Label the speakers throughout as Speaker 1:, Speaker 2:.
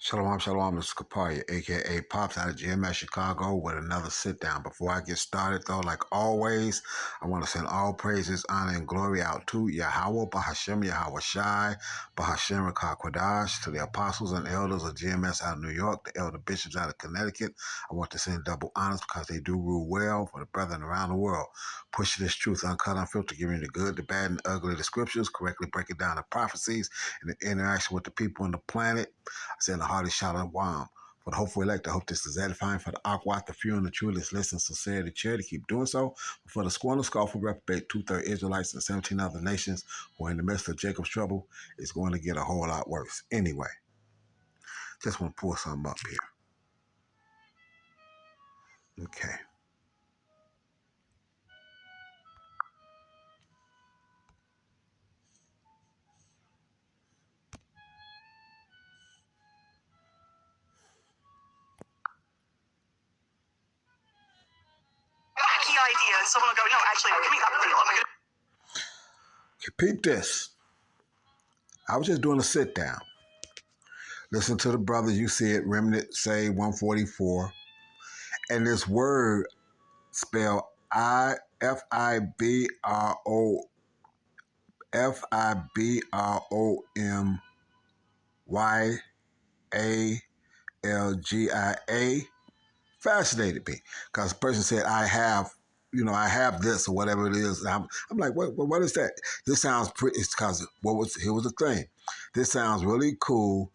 Speaker 1: Shalom, shalom, this is Kaparia, aka Pops out of GMS Chicago with another sit down. Before I get started though, like always, I want to send all praises, honor, and glory out to Yahweh, Bahashem, Yahweh Shai, Bahashem, Kwadash, to the apostles and elders of GMS out of New York, the elder bishops out of Connecticut. I want to send double honors because they do rule well for the brethren around the world. Pushing this truth uncut, unfiltered, giving the good, the bad, and the ugly, the scriptures, correctly breaking down the prophecies and the interaction with the people on the planet. I send a hearty shout out for the hopeful elect. I hope this is edifying for the awkward, the few, and the true. Let's listen, sincerity, charity. Keep doing so. For the scorn and scofful, reprobate, 2/3 Israelites and 17 other nations who are in the midst of Jacob's trouble, it's going to get a whole lot worse. Anyway, just want to pull something up here. Okay.
Speaker 2: Wacky idea, and someone will go, no, actually, give me that deal. Oh my God.
Speaker 1: Okay, peep this. I was just doing a sit down. Listen to the brothers. You see it, Remnant say 144. And this word spelled Fibromalgia fascinated me because the person said, I have this or whatever it is. And I'm like, what is that? This sounds pretty, it's because here was the thing. This sounds really cool.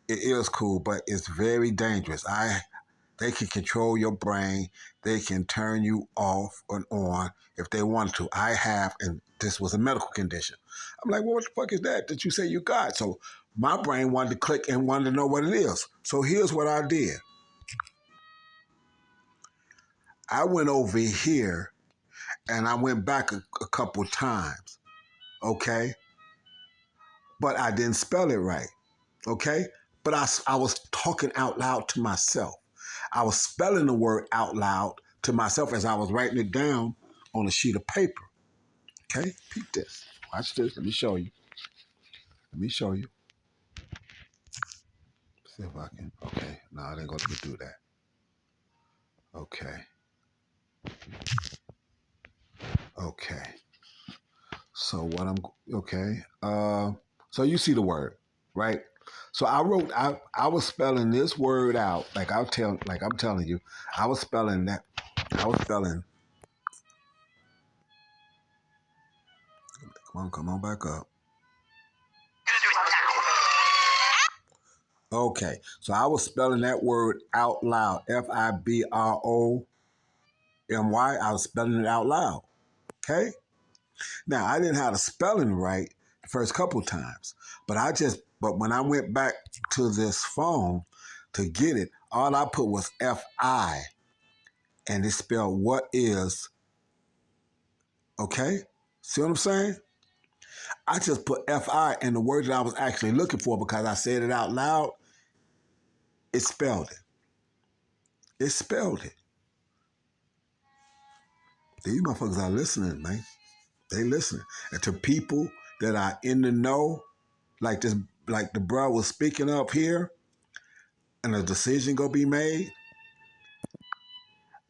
Speaker 1: It is cool, but it's very dangerous. They can control your brain. They can turn you off and on if they want to. I have, and this was a medical condition. I'm like, well, what the fuck is that you say you got? So my brain wanted to click and wanted to know what it is. So here's what I did. I went over here and I went back a couple times, okay? But I didn't spell it right, okay? But I was talking out loud to myself. I was spelling the word out loud to myself as I was writing it down on a sheet of paper, okay? Peep this. Watch this. Let me show you. See if I can. Okay. No, I didn't go to do that. Okay. So what okay. So you see the word, right? So I was spelling this word out, I'm telling you, I was spelling, come on back up. Okay. So I was spelling that word out loud, Fibromy. I was spelling it out loud. Okay? Now, I didn't have the spelling right the first couple times, but when I went back to this phone to get it, all I put was F-I, and it spelled what is, okay? See what I'm saying? I just put F-I, and the word that I was actually looking for, because I said it out loud, it spelled it. It spelled it. These motherfuckers are listening, man. They listening. And to people that are in the know, like the bro was speaking up here, and a decision gonna be made.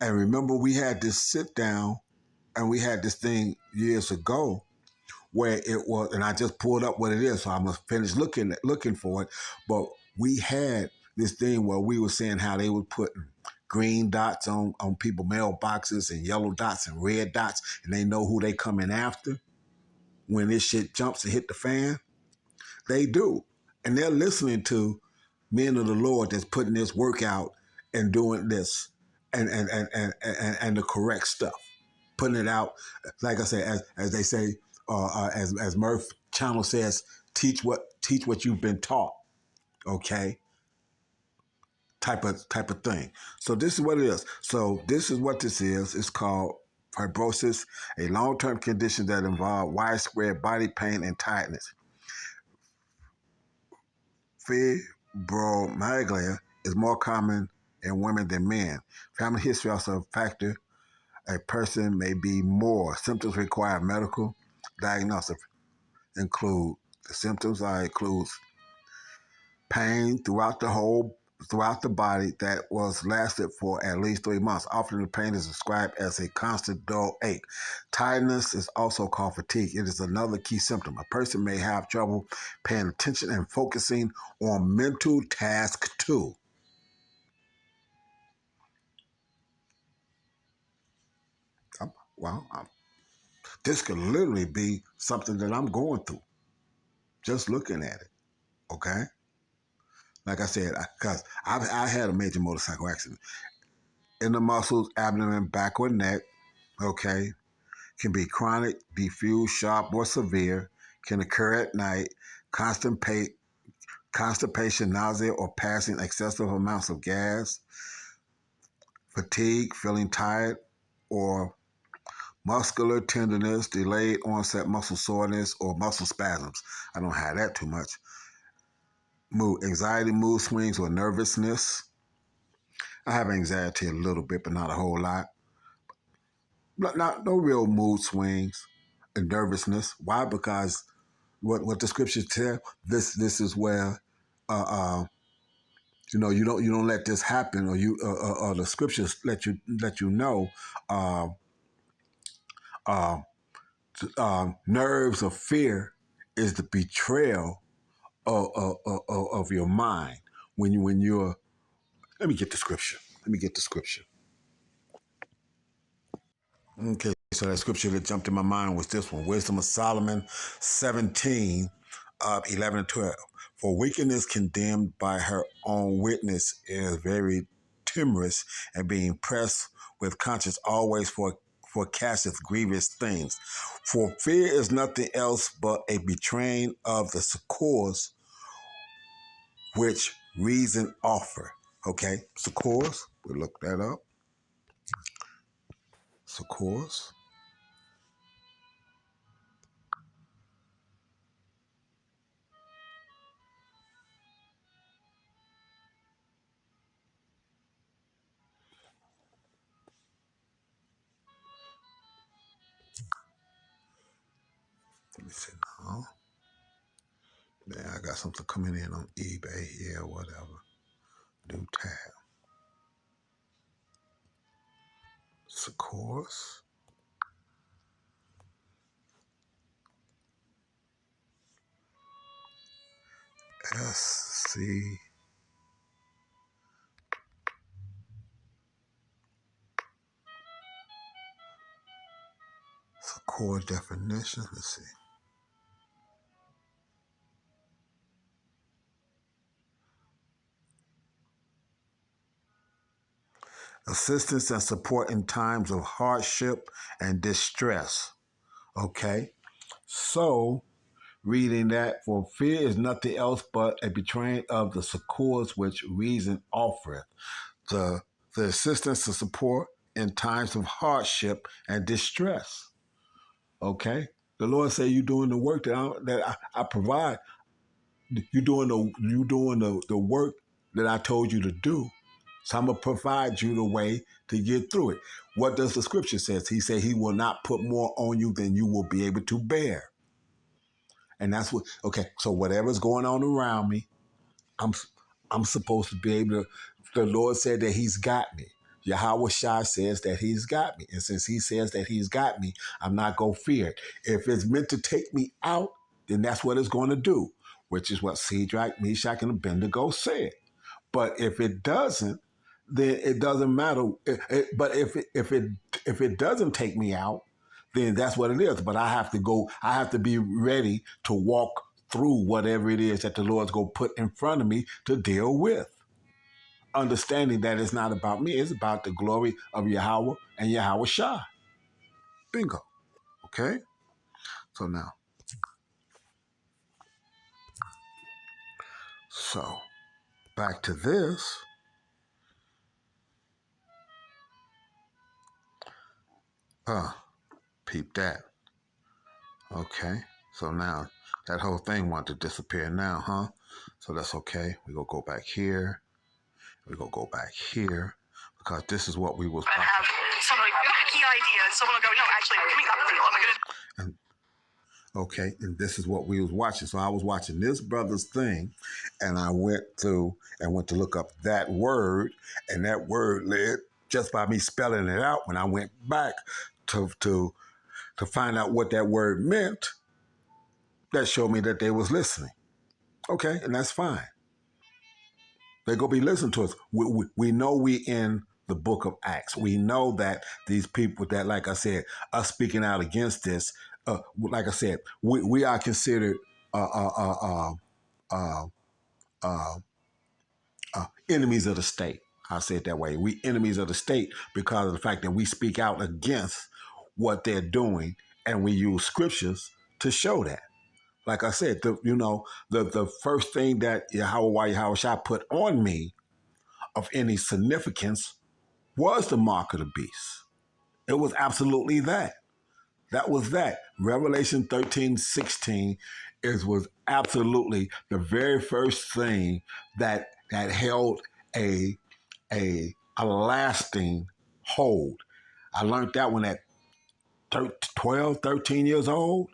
Speaker 1: And remember, we had this sit down, and we had this thing years ago where it was, and I just pulled up what it is, so I must finish looking for it. But we had this thing where we were saying how they would put green dots on people mailboxes and yellow dots and red dots, and they know who they coming after when this shit jumps and hit the fan. They do. And they're listening to men of the Lord that's putting this work out and doing this and the correct stuff. Putting it out, like I said, as they say, as Murph Channel says, teach what you've been taught. Okay? Type of thing. So this is what it is. So this is what this is. It's called fibrosis, a long-term condition that involves widespread body pain and tiredness. Fibromyalgia is more common in women than men. Family history also a factor. A person may be more. Symptoms require medical diagnosis. The symptoms include pain throughout the body that was lasted for at least 3 months. Often the pain is described as a constant dull ache. Tiredness is also called fatigue. It is another key symptom. A person may have trouble paying attention and focusing on mental tasks too. Well, this could literally be something that I'm going through just looking at it. Okay, like I said, because I had a major motorcycle accident in the muscles, abdomen, back, or neck. Okay, can be chronic, diffuse, sharp, or severe. Can occur at night. Constipation, nausea, or passing excessive amounts of gas. Fatigue, feeling tired, or muscular tenderness, delayed onset muscle soreness, or muscle spasms. I don't have that too much. Anxiety, mood swings, or nervousness. I have anxiety a little bit, but not a whole lot. Not no real mood swings and nervousness. Why? Because what the scriptures tell, this is where you don't let this happen, or the scriptures let you know uh, uh, nerves of fear is the betrayal of your mind when you're. Let me get the scripture. Okay, so that scripture that jumped in my mind was this one, Wisdom of Solomon 17, 11 and 12. For wickedness condemned by her own witness is very timorous, and being pressed with conscience always forecasteth grievous things. For fear is nothing else but a betraying of the succors which reason offer. Okay, succors, we'll look that up. Succors. Let me see now. Yeah, I got something coming in on eBay. Yeah, whatever. New tab. Succors. SC. Succor definition. Let's see. Assistance and support in times of hardship and distress. Okay. So, reading that, for fear is nothing else but a betraying of the succors which reason offereth. The assistance and support in times of hardship and distress. Okay, the Lord say you doing the work that I provide. You doing the work that I told you to do. So I'm gonna provide you the way to get through it. What does the scripture says? He said he will not put more on you than you will be able to bear. And that's what. Okay, so whatever's going on around me, I'm I'm supposed to be able to. The Lord said that He's got me. Yahweh Shai says that He's got me. And since He says that He's got me, I'm not going to fear it. If it's meant to take me out, then that's what it's going to do, which is what Shadrach, Meshach, and Abednego said. But if it doesn't, then it doesn't matter. But if it doesn't take me out, then that's what it is. But I have to go. I have to be ready to walk through whatever it is that the Lord's going to put in front of me to deal with. Understanding that it's not about me, it's about the glory of Yahweh and Yahweh Shai. Bingo. Okay? So now, back to this. Peep that. Okay? So now, that whole thing wanted to disappear now, huh? So that's okay. We're going to go back here. We're going to go back here. Because this is what we was
Speaker 2: I have some like wacky idea, and someone will go, no, actually, give me that. Oh my goodness.
Speaker 1: Okay, and this is what we was watching. So I was watching this brother's thing, and I went to look up that word, and that word led just by me spelling it out. When I went back to find out what that word meant, that showed me that they was listening. Okay, and that's fine. They go be listening to us. We know we in the book of Acts. We know that these people that, like I said, us speaking out against this, like I said, we are considered uh, uh, uh, uh, uh, enemies of the state. I'll say it that way. We enemies of the state because of the fact that we speak out against what they're doing, and we use scriptures to show that. Like I said, the first thing that Yahweh Shai put on me of any significance was the mark of the beast. It was absolutely that. That was that. Revelation 13:16 was absolutely the very first thing that held a a lasting hold. I learned that when at 12, 13 years old.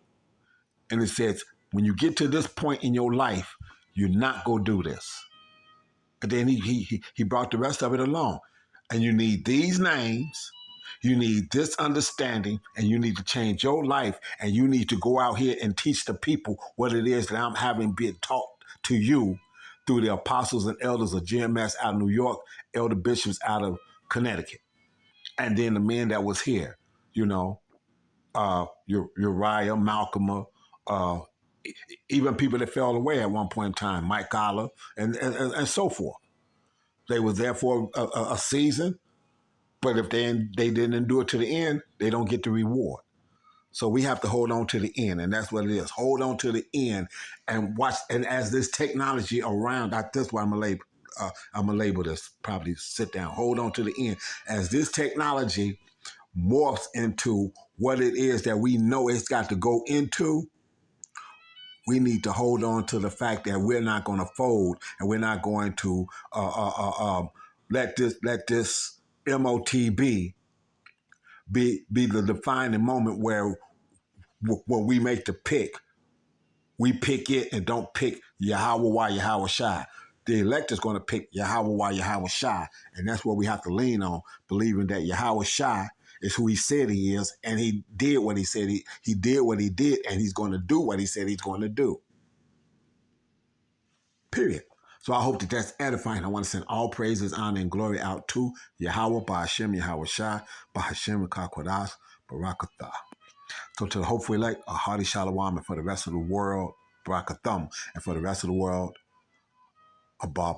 Speaker 1: And it says, when you get to this point in your life, you're not going to do this. And then he brought the rest of it along. And you need these names, you need this understanding, and you need to change your life, and you need to go out here and teach the people what it is that I'm having been taught to you through the apostles and elders of GMS out of New York, elder bishops out of Connecticut, and then the men that was here, Uriah, Malcolm, uh, even people that fell away at one point in time, Mike Collar, and so forth. They were there for a season, but if they didn't endure to the end, they don't get the reward. So we have to hold on to the end, and that's what it is. Hold on to the end and watch. And as this technology around, that's why I'm gonna label this. Probably sit down. Hold on to the end as this technology morphs into what it is that we know it's got to go into. We need to hold on to the fact that we're not going to fold, and we're not going to let this MOTB be the defining moment where when we make the pick, we pick it and don't pick Yahweh Shai. The elect is going to pick Yahweh Shai, and that's what we have to lean on, believing that Yahweh Shai is who he said he is, and he did what he said. He did what he did, and he's going to do what he said he's going to do. Period. So I hope that that's edifying. I want to send all praises, honor, and glory out to Yahweh, Ba'ashem, Yahweh Shai, Ba'ashem, Kakwadash, Barakatah. So to the hopeful elect, a hearty shalom, and for the rest of the world, Barakathum, and for the rest of the world, a bar.